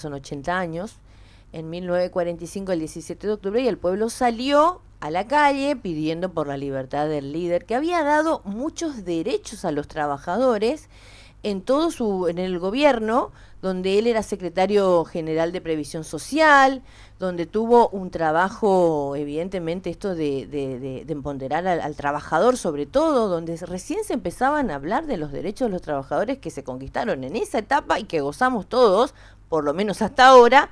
son 80 años, en 1945, el 17 de octubre, y el pueblo salió a la calle pidiendo por la libertad del líder, que había dado muchos derechos a los trabajadores en el gobierno, donde él era secretario general de Previsión Social, donde tuvo un trabajo, evidentemente, esto de empoderar al trabajador sobre todo, donde recién se empezaban a hablar de los derechos de los trabajadores que se conquistaron en esa etapa y que gozamos todos, por lo menos hasta ahora.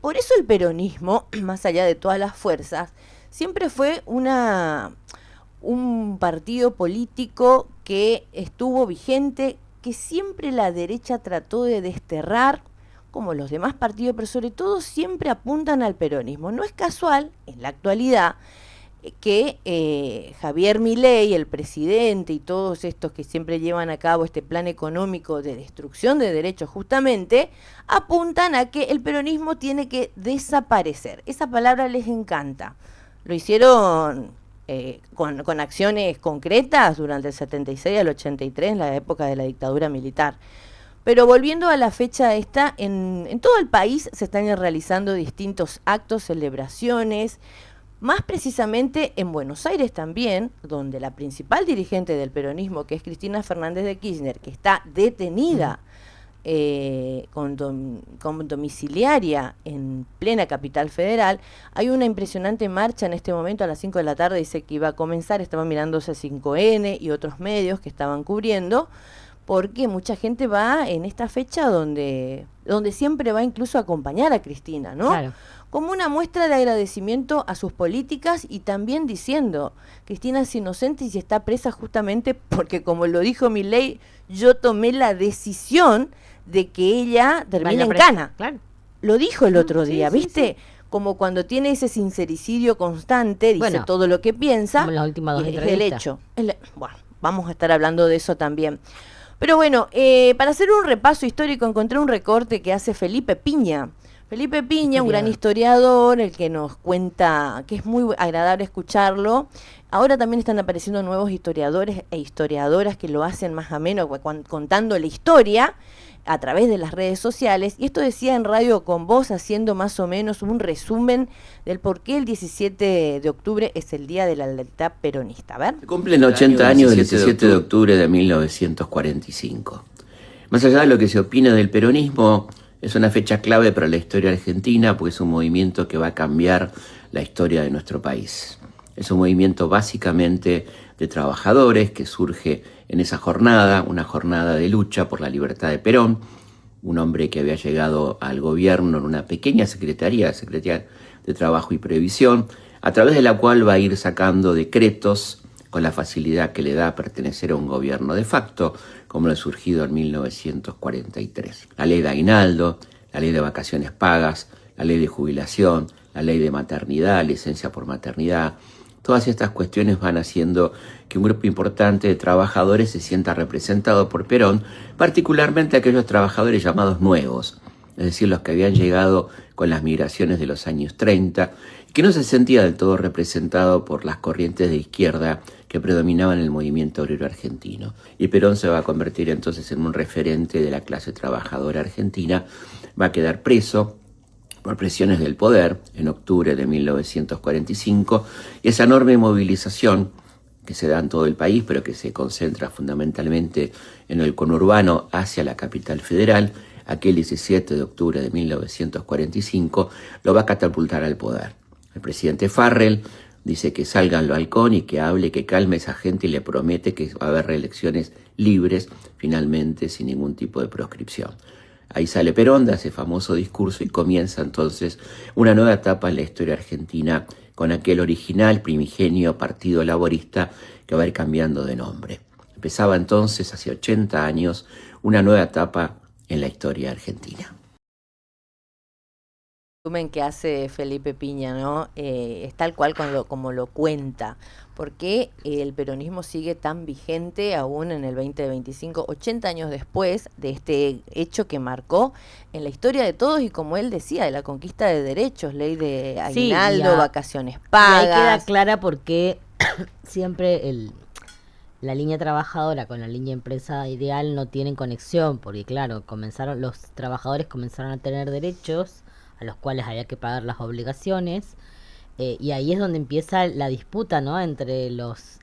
Por eso el peronismo, más allá de todas las fuerzas, siempre fue un partido político que estuvo vigente, que siempre la derecha trató de desterrar, como los demás partidos, pero sobre todo siempre apuntan al peronismo. No es casual, en la actualidad, que Javier Milei, el presidente, y todos estos que siempre llevan a cabo este plan económico de destrucción de derechos justamente, apuntan a que el peronismo tiene que desaparecer. Esa palabra les encanta. Lo hicieron con acciones concretas durante el 76 al 83, en la época de la dictadura militar. Pero volviendo a la fecha esta, en todo el país se están realizando distintos actos, celebraciones, más precisamente en Buenos Aires también, donde la principal dirigente del peronismo, que es Cristina Fernández de Kirchner, que está detenida con domiciliaria en plena capital federal, hay una impresionante marcha en este momento a las 5 de la tarde, dice que iba a comenzar, estaba mirando C5N y otros medios que estaban cubriendo, porque mucha gente va en esta fecha donde siempre va incluso a acompañar a Cristina, ¿no? Claro. Como una muestra de agradecimiento a sus políticas y también diciendo, Cristina es inocente y está presa justamente porque, como lo dijo Milei, yo tomé la decisión de que ella termine en cana. Claro. Lo dijo el otro día, sí, ¿viste? Sí. Como cuando tiene ese sincericidio constante, dice todo lo que piensa, como las últimas dos y es el hecho. Bueno, vamos a estar hablando de eso también. Pero bueno, para hacer un repaso histórico encontré un recorte que hace Felipe Piña. Felipe Piña, un gran historiador, el que nos cuenta, que es muy agradable escucharlo. Ahora también están apareciendo nuevos historiadores e historiadoras que lo hacen más ameno, contando la historia a través de las redes sociales. Y esto decía en Radio Con Voz, haciendo más o menos un resumen del por qué el 17 de octubre es el Día de la Lealtad Peronista. A ver. Se cumplen 80 años del 17 de octubre de 1945. Más allá de lo que se opina del peronismo, es una fecha clave para la historia argentina, porque es un movimiento que va a cambiar la historia de nuestro país. Es un movimiento básicamente de trabajadores que surge en esa jornada, una jornada de lucha por la libertad de Perón, un hombre que había llegado al gobierno en una pequeña secretaría de Trabajo y Previsión, a través de la cual va a ir sacando decretos con la facilidad que le da a pertenecer a un gobierno de facto, como lo ha surgido en 1943. La ley de aguinaldo, la ley de vacaciones pagas, la ley de jubilación, la ley de maternidad, licencia por maternidad. Todas estas cuestiones van haciendo que un grupo importante de trabajadores se sienta representado por Perón, particularmente aquellos trabajadores llamados nuevos, es decir, los que habían llegado con las migraciones de los años 30, que no se sentía del todo representado por las corrientes de izquierda que predominaban en el movimiento obrero argentino. Y Perón se va a convertir entonces en un referente de la clase trabajadora argentina, va a quedar preso por presiones del poder en octubre de 1945, y esa enorme movilización que se da en todo el país, pero que se concentra fundamentalmente en el conurbano hacia la capital federal, aquel 17 de octubre de 1945, lo va a catapultar al poder. El presidente Farrell dice que salga al balcón y que hable, que calme a esa gente, y le promete que va a haber reelecciones libres, finalmente, sin ningún tipo de proscripción. Ahí sale Perón, da ese famoso discurso y comienza entonces una nueva etapa en la historia argentina con aquel original, primigenio Partido Laborista que va a ir cambiando de nombre. Empezaba entonces, hace 80 años, una nueva etapa en la historia argentina. Que hace Felipe Piña, ¿no? Es tal cual como lo cuenta. ¿Por qué el peronismo sigue tan vigente aún en el 2025, 80 años después de este hecho que marcó en la historia de todos y, como él decía, de la conquista de derechos, ley de aguinaldo, vacaciones pagas? Y ahí queda clara por qué siempre la línea trabajadora con la línea empresa ideal no tienen conexión, porque claro, los trabajadores comenzaron a tener derechos a los cuales había que pagar las obligaciones, y ahí es donde empieza la disputa, ¿no? Entre las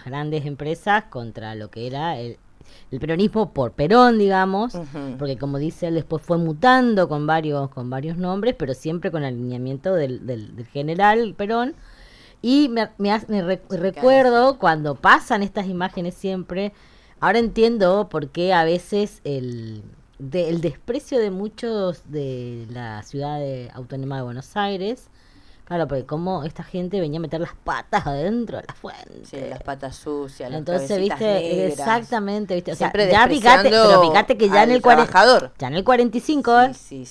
grandes empresas contra lo que era el peronismo por Perón, digamos, porque como dice él, después fue mutando con varios nombres, pero siempre con alineamiento del general Perón. Y recuerdo cuando pasan estas imágenes siempre, ahora entiendo por qué a veces el desprecio de muchos de la ciudad autónoma de Buenos Aires. Claro, porque como esta gente venía a meter las patas adentro de la fuente. Sí, las patas sucias, las entonces, viste, negras. Exactamente, viste. O sea, ya fíjate que ya en el trabajador. Ya en el 45, Sí.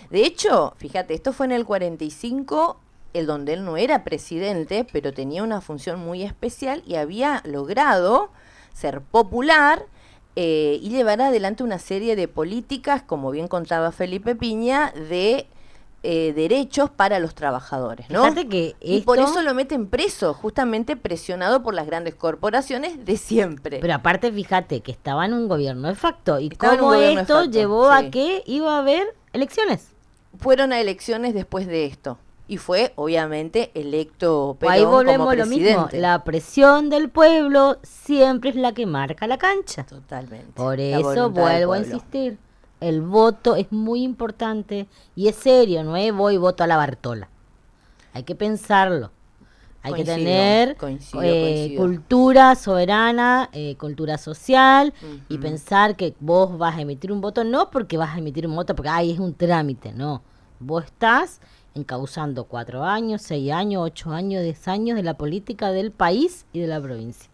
De hecho, fíjate, esto fue en el 45, donde él no era presidente, pero tenía una función muy especial y había logrado ser popular y llevar adelante una serie de políticas, como bien contaba Felipe Piña, de derechos para los trabajadores, ¿no? Fíjate que y por eso lo meten preso, justamente presionado por las grandes corporaciones de siempre. Pero aparte, fíjate que estaba en un gobierno de facto, y cómo esto llevó a que iba a haber elecciones. Fueron a elecciones después de esto, y fue obviamente electo Perón ahí volvemos como presidente. Lo mismo, la presión del pueblo siempre es la que marca la cancha. Totalmente. Por eso vuelvo a insistir. El voto es muy importante y es serio, no es voy y voto a la Bartola. Hay que pensarlo. Hay que tener cultura soberana, cultura social, y pensar que vos vas a emitir un voto, no porque vas a emitir un voto porque es un trámite, no. Vos estás encauzando 4 años, 6 años, 8 años, 10 años de la política del país y de la provincia.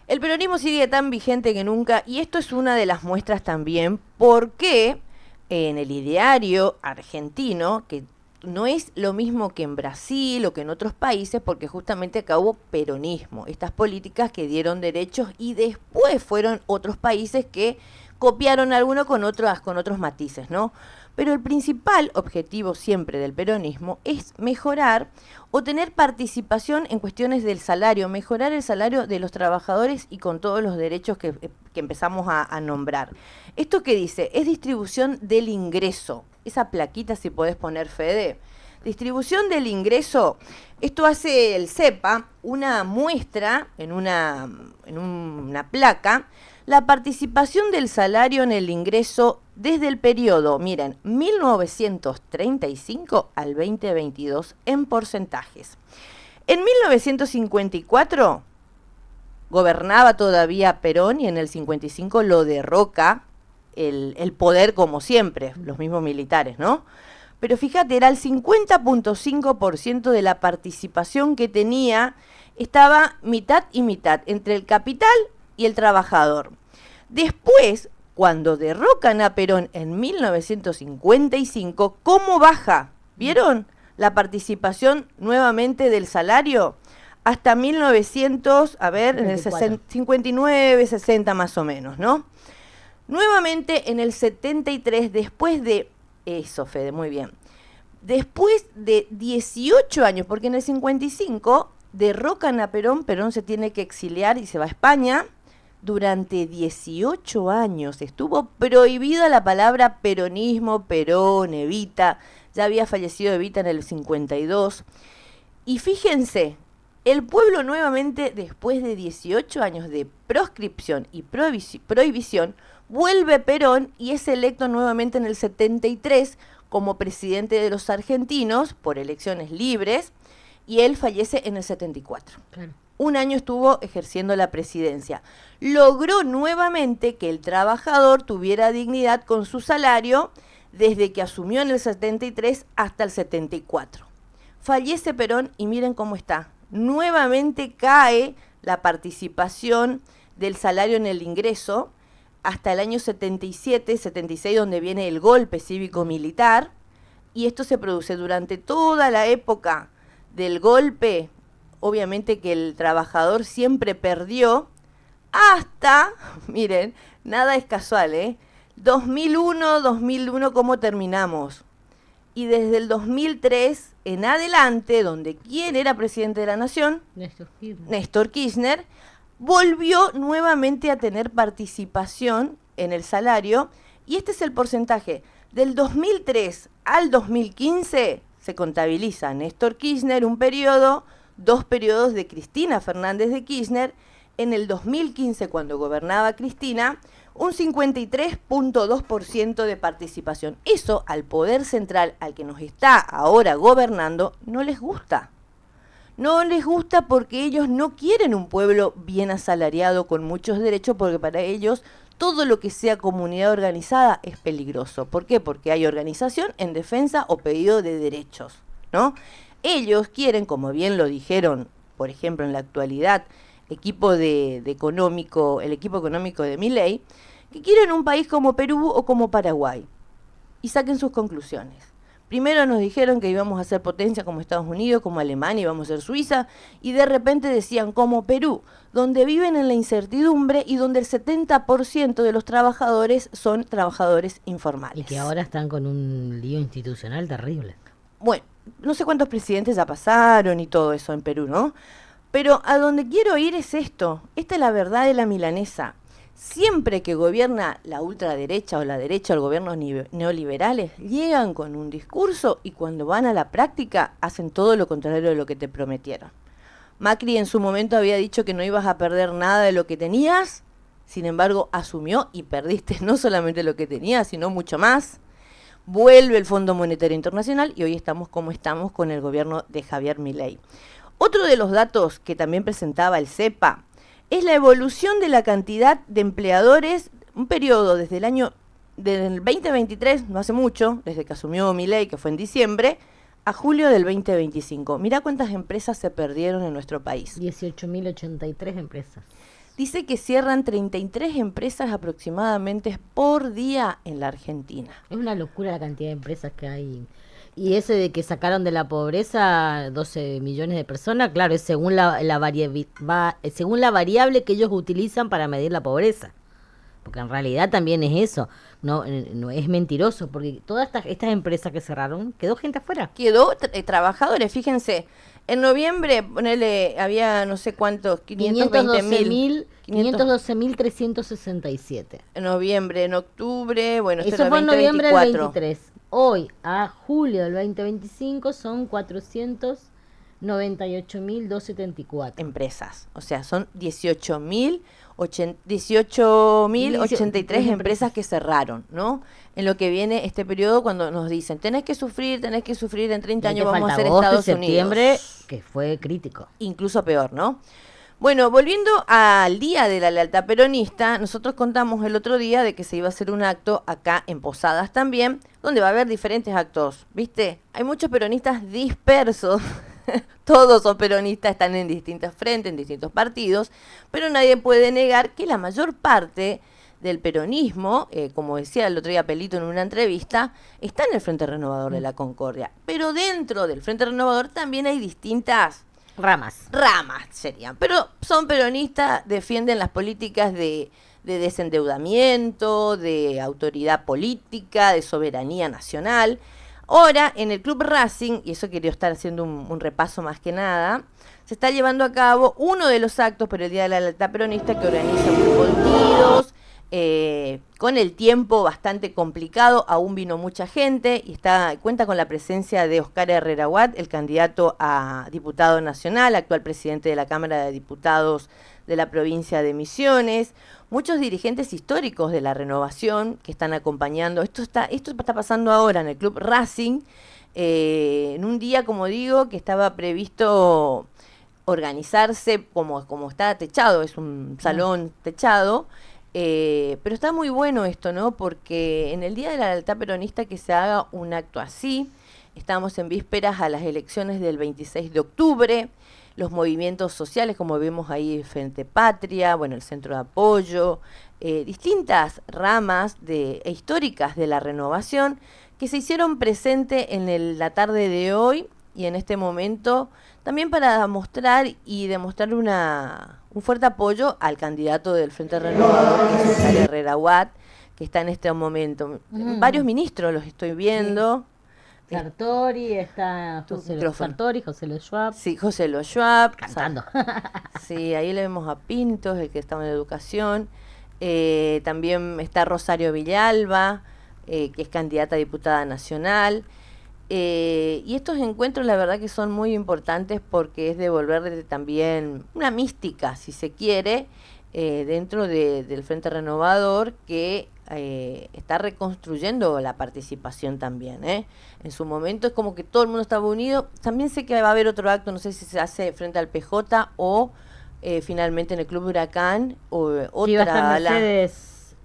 El peronismo sigue tan vigente que nunca, y esto es una de las muestras también porque en el ideario argentino, que no es lo mismo que en Brasil o que en otros países, porque justamente acá hubo peronismo, estas políticas que dieron derechos y después fueron otros países que copiaron alguno con otros matices, ¿no? Pero el principal objetivo siempre del peronismo es mejorar o tener participación en cuestiones del salario, mejorar el salario de los trabajadores y con todos los derechos que empezamos a nombrar. ¿Esto qué dice? Es distribución del ingreso. Esa plaquita, si podés poner, Fede. Distribución del ingreso. Esto hace el CEPA, una muestra en una placa, la participación del salario en el ingreso desde el periodo, miren, 1935 al 2022 en porcentajes. En 1954 gobernaba todavía Perón y en el 55 lo derroca el poder como siempre, los mismos militares, ¿no? Pero fíjate, era el 50.5% de la participación que tenía, estaba mitad y mitad, entre el capital y el trabajador. Después, cuando derrocan a Perón en 1955, ¿cómo baja? ¿Vieron la participación nuevamente del salario? Hasta 1900, en el 59, 60 más o menos, ¿no? Nuevamente en el 73, después de eso, Fede, muy bien. Después de 18 años, porque en el 55 derrocan a Perón, Perón se tiene que exiliar y se va a España. Durante 18 años estuvo prohibida la palabra peronismo, Perón, Evita. Ya había fallecido Evita en el 52. Y fíjense, el pueblo nuevamente, después de 18 años de proscripción y prohibición, vuelve Perón y es electo nuevamente en el 73 como presidente de los argentinos por elecciones libres, y él fallece en el 74. Claro. Un año estuvo ejerciendo la presidencia. Logró nuevamente que el trabajador tuviera dignidad con su salario desde que asumió en el 73 hasta el 74. Fallece Perón y miren cómo está. Nuevamente cae la participación del salario en el ingreso hasta el año 77, 76, donde viene el golpe cívico-militar, y esto se produce durante toda la época del golpe. Obviamente que el trabajador siempre perdió hasta, miren, nada es casual, 2001, ¿cómo terminamos? Y desde el 2003 en adelante, donde ¿quién era presidente de la Nación? Néstor Kirchner. Néstor Kirchner. volvió nuevamente a tener participación en el salario, y este es el porcentaje. Del 2003 al 2015 se contabiliza Néstor Kirchner un periodo, 2 periodos de Cristina Fernández de Kirchner. En el 2015, cuando gobernaba Cristina, un 53.2% de participación. Eso al poder central, al que nos está ahora gobernando, no les gusta. No les gusta porque ellos no quieren un pueblo bien asalariado con muchos derechos, porque para ellos todo lo que sea comunidad organizada es peligroso. ¿Por qué? Porque hay organización en defensa o pedido de derechos, ¿no? Ellos quieren, como bien lo dijeron, por ejemplo, en la actualidad, el equipo económico de Milei, que quieren un país como Perú o como Paraguay. Y saquen sus conclusiones. Primero nos dijeron que íbamos a ser potencia como Estados Unidos, como Alemania, íbamos a ser Suiza, y de repente decían como Perú, donde viven en la incertidumbre y donde el 70% de los trabajadores son trabajadores informales. Y que ahora están con un lío institucional terrible. Bueno, no sé cuántos presidentes ya pasaron y todo eso en Perú, ¿no? Pero a donde quiero ir es esto. Esta es la verdad de la milanesa. Siempre que gobierna la ultraderecha o la derecha o los gobiernos neoliberales, llegan con un discurso y cuando van a la práctica hacen todo lo contrario de lo que te prometieron. Macri en su momento había dicho que no ibas a perder nada de lo que tenías, sin embargo asumió y perdiste no solamente lo que tenías, sino mucho más. Vuelve el Fondo Monetario Internacional y hoy estamos como estamos con el gobierno de Javier Milei. Otro de los datos que también presentaba el CEPA es la evolución de la cantidad de empleadores, un periodo desde del 2023, no hace mucho, desde que asumió Milei, que fue en diciembre, a julio del 2025. Mirá cuántas empresas se perdieron en nuestro país. 18.083 empresas. Dice que cierran 33 empresas aproximadamente por día en la Argentina. Es una locura la cantidad de empresas que hay. Y ese de que sacaron de la pobreza 12 millones de personas, claro, es según según la variable que ellos utilizan para medir la pobreza. Porque en realidad también es eso. No es mentiroso, porque todas estas empresas que cerraron, quedó gente afuera. Quedó trabajadores, fíjense. En noviembre, ponele, había no sé cuántos, 512.367. En noviembre, en octubre, bueno, eso fue en noviembre del 23. Hoy, a julio del 2025, son 498.274. Empresas. O sea, son 18.083 empresas que cerraron, ¿no? En lo que viene este periodo cuando nos dicen, tenés que sufrir, en 30 años vamos a ser Estados septiembre, Unidos. Que fue crítico. Incluso peor, ¿no? Bueno, volviendo al Día de la Lealtad Peronista, nosotros contamos el otro día de que se iba a hacer un acto acá en Posadas también, donde va a haber diferentes actos, ¿viste? Hay muchos peronistas dispersos, todos son peronistas, están en distintos frentes, en distintos partidos, pero nadie puede negar que la mayor parte del peronismo, como decía el otro día Pelito en una entrevista, está en el Frente Renovador de la Concordia. Pero dentro del Frente Renovador también hay distintas ramas serían, pero son peronistas, defienden las políticas de desendeudamiento, de autoridad política, de soberanía nacional. Ahora, en el Club Racing, y eso quería estar haciendo un repaso más que nada, se está llevando a cabo uno de los actos por el Día de la Lealtad Peronista que organiza un grupo de unidos, con el tiempo bastante complicado, aún vino mucha gente y cuenta con la presencia de Oscar Herrera Watt, el candidato a diputado nacional, actual presidente de la Cámara de Diputados de la provincia de Misiones, muchos dirigentes históricos de la renovación que están acompañando. Esto está pasando ahora en el Club Racing, en un día, como digo, que estaba previsto organizarse como está techado, es un salón techado. Pero está muy bueno esto, ¿no? Porque en el Día de la Lealtad Peronista que se haga un acto así, estamos en vísperas a las elecciones del 26 de octubre, los movimientos sociales, como vemos ahí, Frente Patria, bueno, el Centro de Apoyo, distintas ramas históricas de la renovación que se hicieron presente en la tarde de hoy y en este momento, también para mostrar y demostrar un fuerte apoyo al candidato del Frente Renovador, que es Oscar Herrera Watt, que está en este momento. Varios ministros los estoy viendo. Sartori, está José Lo Schwab. Sí, José Lo Schwab. Cantando. Sí, ahí le vemos a Pintos, el que estaba en educación. También está Rosario Villalba, que es candidata a diputada nacional. Y estos encuentros la verdad que son muy importantes porque es devolverle también una mística, si se quiere, dentro del Frente Renovador, que está reconstruyendo la participación también. En su momento es como que todo el mundo estaba unido. También sé que va a haber otro acto, no sé si se hace frente al PJ o finalmente en el Club Huracán o Iba a estar otra. Mercedes,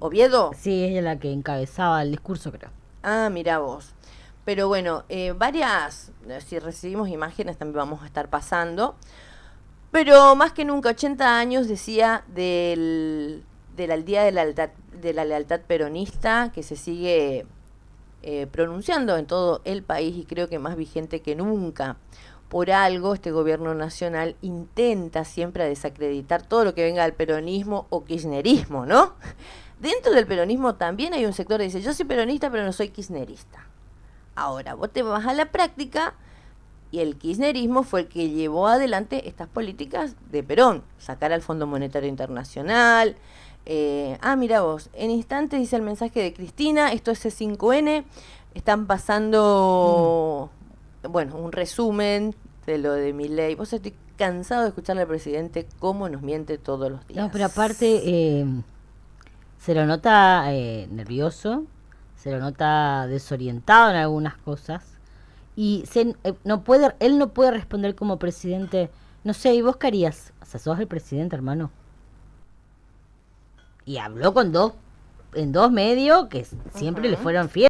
¿Oviedo? Sí, ella la que encabezaba el discurso, creo. Ah, mira vos. Pero bueno, varias, si recibimos imágenes también vamos a estar pasando. Pero más que nunca, 80 años decía del Día de la Lealtad Peronista, que se sigue pronunciando en todo el país y creo que más vigente que nunca. Por algo este gobierno nacional intenta siempre desacreditar todo lo que venga del peronismo o kirchnerismo, ¿no? Dentro del peronismo también hay un sector que dice, yo soy peronista pero no soy kirchnerista. Ahora, vos te vas a la práctica y el kirchnerismo fue el que llevó adelante estas políticas de Perón. Sacar al Fondo Monetario Internacional. Mira vos, en instantes dice el mensaje de Cristina, esto es C5N, están pasando, bueno, un resumen de lo de Milei. Vos estoy cansado de escucharle al presidente cómo nos miente todos los días. No, pero aparte se lo nota nervioso, se lo nota desorientado en algunas cosas y él no puede responder como presidente. No sé, ¿y vos qué harías? O sea, sos el presidente, hermano. Y habló en dos medios que siempre le fueron fieles.